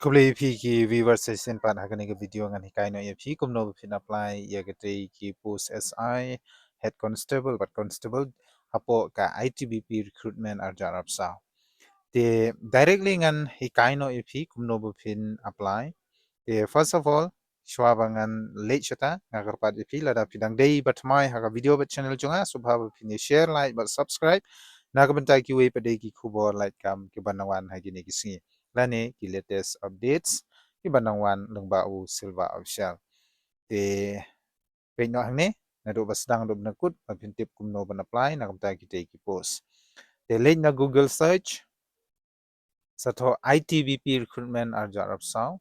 Kuble pi ki viewers session pan hakane ke video ngan hikai no ye pi kumno pin apply ye gete ki post SI head constable but constable hapo ka ITBP recruitment ar jarap sa te directly ngan hikai no ye pi kumno pin apply te first of all shwa bangan late chata ngagar pat ye pi lada pidang dei but mai ha video but channel jonga subha pin share like but subscribe na ka bentai ki we pade ki khubor like kam ki banawan ha gini ki si lane ki latest updates ki banangwan lengba u Silva official te peitnoh hangne na do basdang do nakut mapin tip kumno ban apply na kamta ki te ki post te late na Google search sato ITBP recruitment ar jarap saw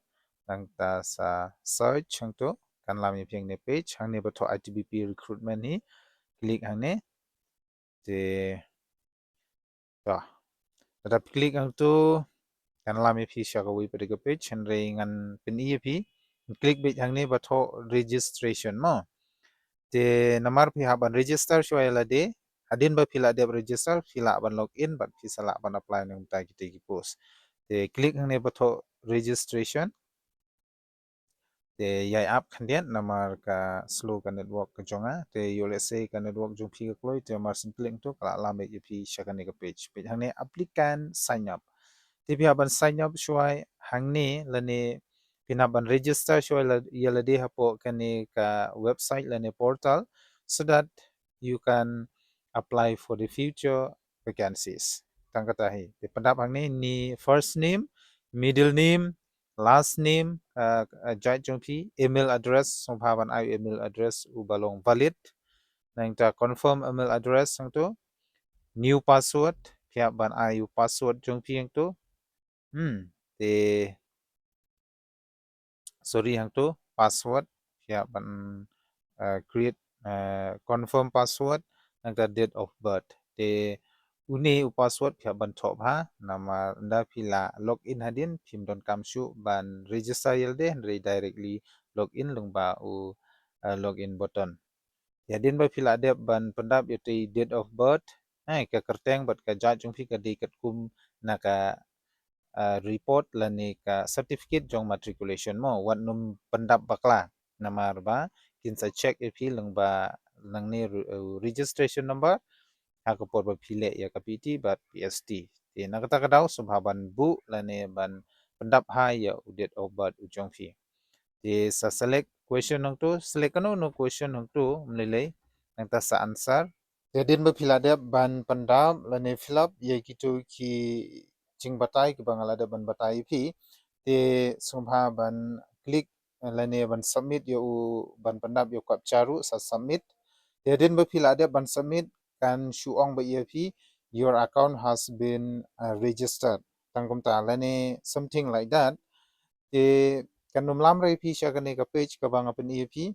nang ta sa search hang to kan lam ye pheng ne page hang ne bato ITBP recruitment ni click hang ne te ta tadap click hang to kan lam ye phi sha ka wi pade ka page han re ngan pin ye phi click bit hang ne bato registration mo te namar phi ha ban register shwa la de adin ba phila de register phila ban login ban phi sala ban apply nang ta ki te ki post te click hang ne bato registration te yai app khandian namar ka slow ka network ka jonga te yo let's say ka network jong phi ka kloi te mar sin link to kala lam ye phi sha ka ne ka page hang ne applicant sign up te phi ban sign up shwai hang ne lane pina ban register shwai la yala de hapo kane ka website lane portal so that you can apply for the future vacancies tangkata hi te pandap hang ne ni first name middle name last name jai jong phi email address song bhaban I email address u balong valid nang ta confirm email address sang to new password phia ban I u password jong phi yang to te sorry hang to password phia ban create confirm password nang ta date of birth te uni u password phia ban thop ha nama nda phila login hadin phim don kam shu ban register yelde directly login lungba u login button yadin ba phila de ban pandap yete date of birth hai ka kerteng bat ka ja jung phi ka de kat kum na ka report lani ka certificate jong matriculation mo wan num pandap bakla namar ba kin sa check if hi lengba langni registration number ha ko por ba phile ya ka pt but pst te na kata kadaw subhaban bu lani ban pandap ha ya date of birth ujong phi te sa select question nang to select kano no question nang to mlele nang ta sa answer te din ba phila de ban pandap lani fill up ye kitu ki jing batai ki bangala de ban batai phi te sumha ban click lane ban submit yo ban pandap yo kap charu sa submit te din ba phila de ban submit kan shu ong ba ye phi your account has been registered tangkum ta lane something like that te kan num lam rai phi sha kan ka page ka bang apen ye phi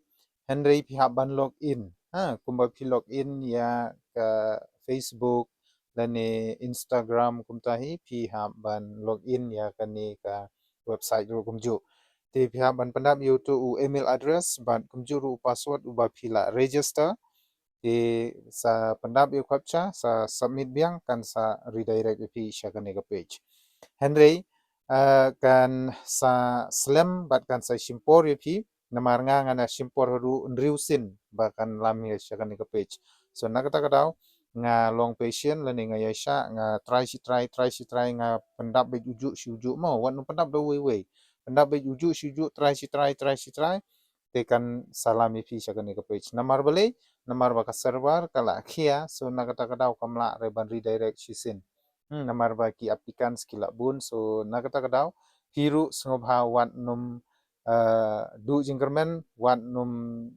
han rai phi ha ban log in ha kumba phi log in ya ka Facebook lane Instagram kumta hi phi ha ban login ya kani ka website ro kumju te phi ha ban pandap you to email address ban kumju ru password u ba phi la register te sa pandap you captcha sa submit biang kan sa redirect phi sha kani ka page henry kan sa slam bat kan sa shimpor you phi namar nga ngana shimpor ru nriusin ba kan lam ya sha kani ka page so nakata kadaw nga long patient lani nga yasha nga try nga pendap be uju mo wan pendap do we pendap be uju try tekan salam ifi shakan ka page namar bale namar ba ka server kala khia so nakata kadaw kamla re ban redirect shisin namar ba ki applicants kila bun so nakata kadaw hiru sngobha wat num du jingkermen wat num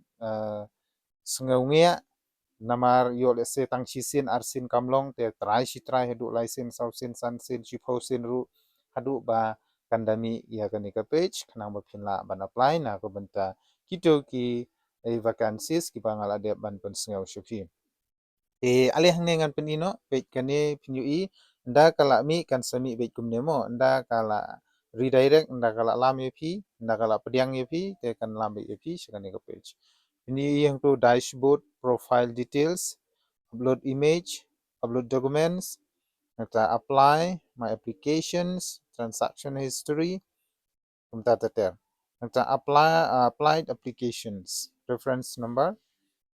sngawngia namar yo let's say tang chisin arsin kamlong te try hedu license sausin sansin chiposin ru hadu ba kandami ya kani ka page kanang ba phinla ban apply na ko benta kito ki vacancies ki bangala de ban pen sngaw shuki e ale hangne ngan penino page kani phinui nda kala mi kan sami page kumne mo nda kala redirect nda kala lam yepi nda kala pediang yepi te kan lam yepi shikani ka page ini yang tu dashboard profile details upload image upload documents nata apply my applications transaction history kumta teter nangta applied applications reference number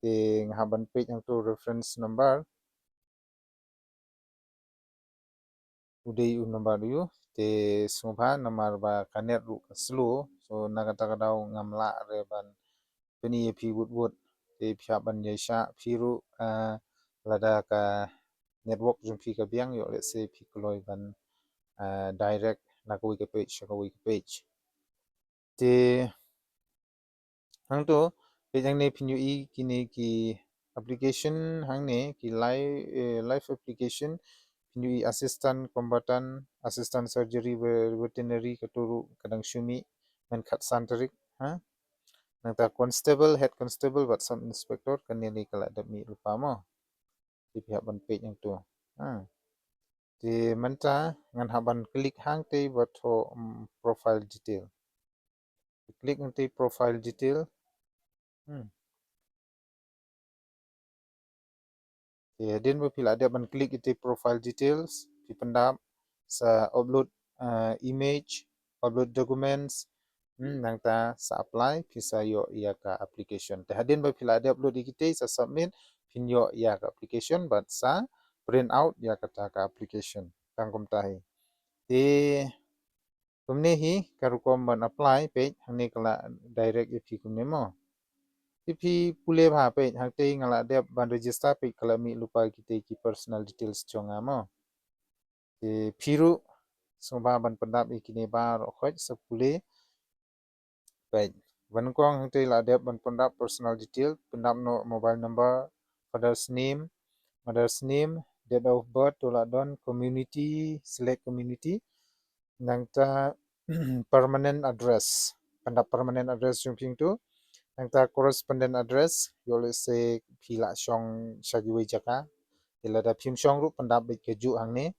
di ngahaban page yang tu reference number udai number yu te sungba namar ba kanet ru slow so nagata kadau ngamla reban peni phi wood te phya ban yaisha phiru lada ka network jung phi ka biang yo let's say phi kloi ban direct nakoi ke page te hang to page hang ne phinyu I kini ki application hang ne ki live application phinyu I assistant combatant assistant surgery veterinary katuru kadang shumi men khat santarik ha nangta constable head constable wat sub inspector kanili kala dami rupa mo di pihak ban page yang tu ha di menta ngan haban klik hang te wat ho profile detail klik nanti profile detail din pila dia ban klik itu profile details di pendap sa upload image upload documents nang ta sa apply pisa yo ia ka application te hadin pila dia upload ikite sa submit pin yo ia ka application but sa print out ia kata ka application tangkum tahi te kumne hi karukom ban apply page hangni kala direct if kumne mo tipi pule bha pe hakte ngala de ban register pe kala mi lupa kite ki personal details chonga mo te phiru sungba ban pandap ikine ba ro khoj sa pule pe ban kong hakte la de ban pandap personal detail pandap no mobile number father's name mother's name date of birth to la don community select community nangta permanent address pandap permanent address jungping tu nangta correspondent address you let's say phila shong shagiwe jaka ila da phim shong ru pandap bit keju hangne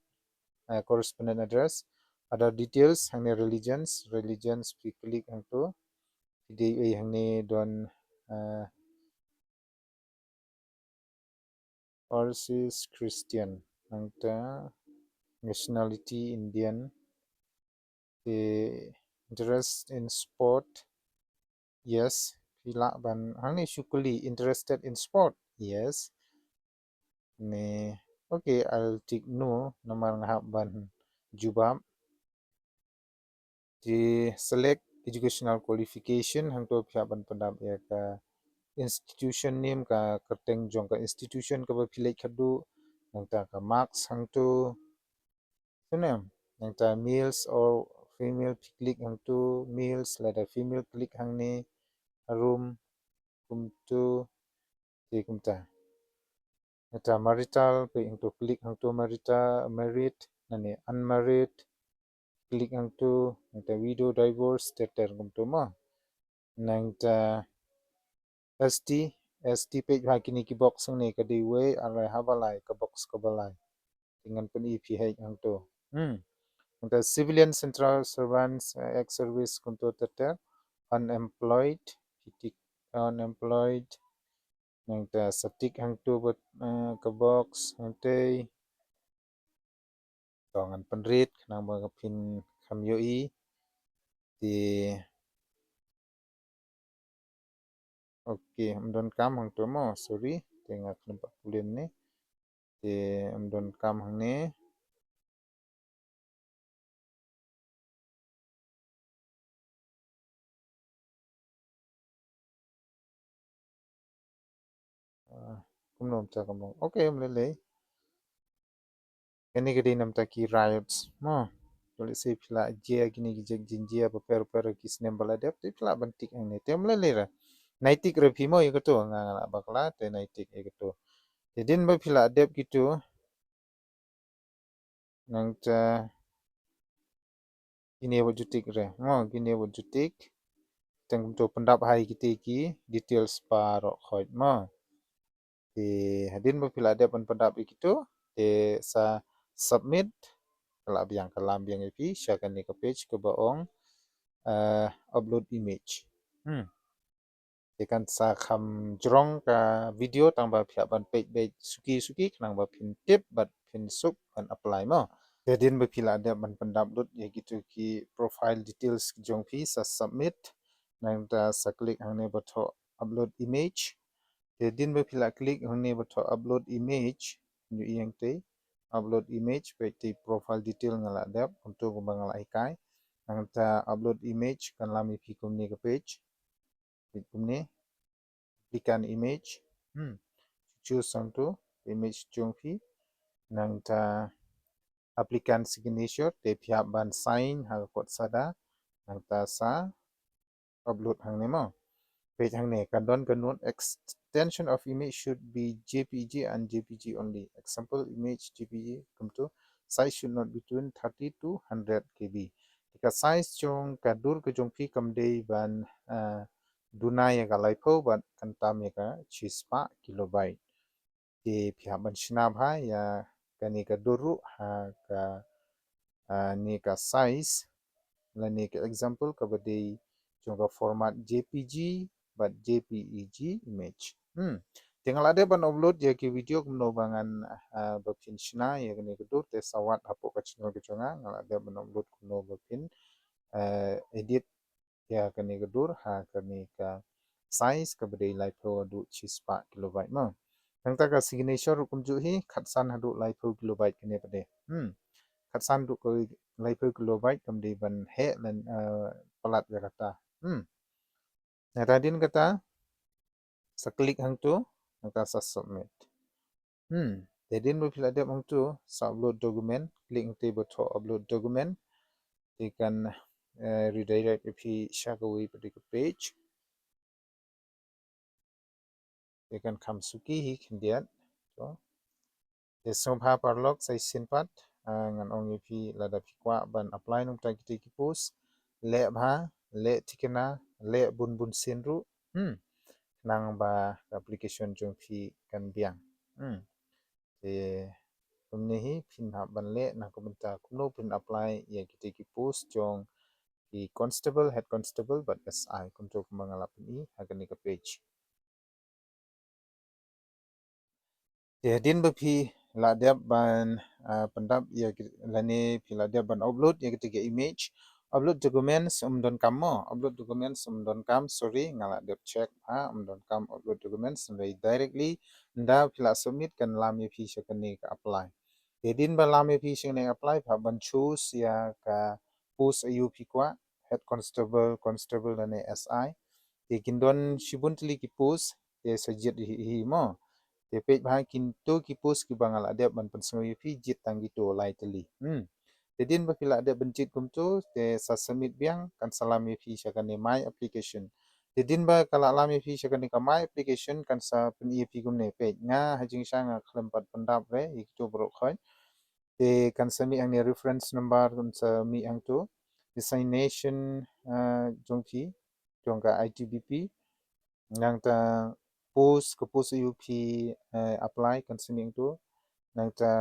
correspondent address other details hangne religions pi click hang tu di hangne don versus Christian nangta nationality Indian the interest in sport yes phila ban hangne shukuli interested in sport yes ne okay I'll take no namar ngahap ban jubam di select educational qualification hang to phya ban pandap ya ka institution name ka kerteng jong ka institution ka ba philai khadu nang ta ka marks hang to sunem nang ta males or female click hang to males lada female click hang ni room kum to ti kum ta nata marital pe hang to click hang to married nani unmarried click hang to nata widow divorce teter kum to ma nang ta ST ST page ha kini ki box ni ka di we arai habalai ka box ka balai dengan pen EPH hang to nang civilian central servants ex service kunto teter unemployed titik unemployed nang ta static hang to ka box hang te tongan penrit nang ba pin kham yo I di okay amdon kam hang to mo sorry tengah nampak kulian ni di amdon kam hang ni kumnom ta kamu okay mlele ini gede nam ta ki riots mo boleh se pila je gini gijek jinjia per ki snem bala dep te pila bantik ang ne tem mlele ra naitik re phimo ye ketu ngala bakla te naitik ye ketu din ba pila dep gitu nang ta gini wajutik re mo gini wajutik teng to pendap hai kiti ki details paro khoj mo di hadin ba pila dep pendap gitu te sa submit kalam biang ipi shakan ni ke page ke baong upload image tekan sa kham jrong ka video tang ba phya ban page suki nang ba phin tip bat phin suk ban apply mo din ba phila de ban pandap lut ye gitu ki profile details jong phi sa submit nang ta sa click hangne botho upload image te din ba phila click hangne botho upload image nyu yang te upload image pe te profile detail ngala dap untuk ngala hikai nang ta upload image kan lami phi kumni ke page kumni klikkan image choose santu image jong phi nang ta applicant signature te pihak ban sign ha kot sada nang ta sa upload hangne mo page hangne kadon extension of image should be jpg and jpg only example image jpg come to size should not between 30 to 100 kb tika size jong kadur ke jong phi kamdei ban dunai ga laipho ban kantam ka chispa kilobyte di pihak ban shinab ha ya kani ka duru ha ka ni ka size la ni ka example ka badi jong format jpg but jpeg image tinggal ada ban upload ya ki video kumno bangan bapin shina ya kani ka dur te sawat hapo ka channel ke jonga ngala ada ban upload kumno bapin edit ya kani ka dur ha kani ka size ka badi live du chispa kilobyte ma nang ta ka signature kumju hi khatsan hadu live kilobyte kene pade khatsan du ko live kilobyte kamdi ban he lan pelat ya kata nah tadin kata sa klik hang tu nang sa submit tadin mo pila dep hang tu sa upload document klik hang te botho upload document tekan redirect phi shakawi padi ke page tekan khamsuki hi khindiat to de sobha parlok sai sinpat ngan ong phi lada phi kwa ban apply nong ta ki post le bha le tikena le bun bun sinru nang ba application jong phi kan biang te kumne hi phin ha ban le na ko benta kuno pin apply ya ki post jong ki constable head constable but si kuntuk mangala pin hagan ka page te din ba phi la dep ban pandap ya lani phi la dep ban upload ya ki image upload documents don kam mo upload documents don kam sorry ngala dep check ha don kam upload documents directly nda phi la submit kan lam ya phi shakani ka apply te din ba lam ya phi shakani apply pha ban choose ya ka post ayu phi kwa head constable lani si te kindon shibun tli ki post te sajit hi mo te page bahan kinto ki post ki bangal adep ban pensoi fi jit tanggi to lai teli te din ba pila adep bencit kum to te sa submit biang kan salam fi shakane my application te din ba kala lam fi shakane ka my application kan sa peni fi gum ne page nga hajing sha nga klempat pendap re ikto bro khoi te kan sami ang ne reference number kan sa mi ang to designation jongki jongka ITBP nang ta post ke post UP apply kan sini tu nang ta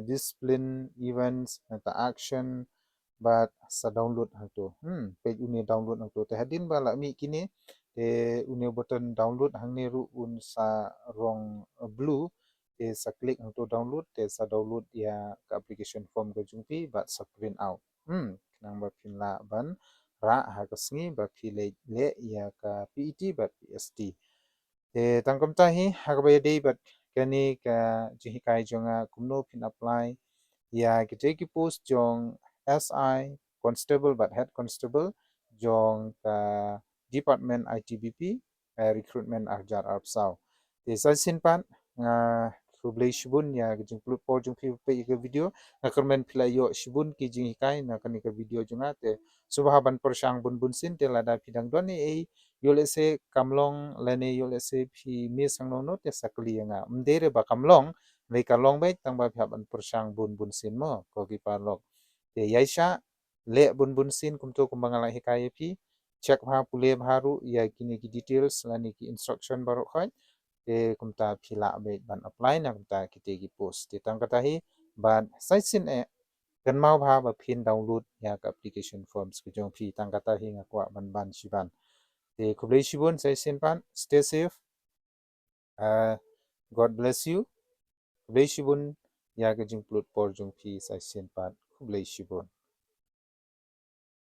discipline events nang ta action but sa download hang tu page uni download hang tu te hadin ba la mi kini te uni button download hang ni ru un sa rong blue te sa klik hang tu download te sa download ya ka application form ke jungpi but sa print out nang ba pin la ban ra ha ka sngi ba phi le ya ka PET but PST te tangkom ta hi hakbay day bat kani ka hikai jonga kumno pin apply ya kita ki post jong SI constable but head constable jong ka department ITBP recruitment arjar arpsau te sa sinpan nga kublay shibun ya jing plut po jong pe ka video na kermen pila yo shibun ki jing hikai na kani ka video jonga te subahaban persyang bun bun sin te lada pidang doni yo let's say kamlong lene yo let's say phi mi sang no no te sakli nga mdere ba kamlong le kalong bai tang ba phap an persang bun bun sin mo ko ki parlok te yaisha le bun bun sin kum to kumbangala hikai phi check ha pule bharu ya kini ki details lani ki instruction baru khoi te kumta phila be ban apply na kumta kite ki post te tang kata hi ban site sin e kan mau bha ba phin download ya ka application forms ki jong phi tang kata hi nga kwa ban shiban te kublai shibun sai simpan stay safe God bless you kublai shibun ya ka jing plut por jong phi sai simpan kublai shibun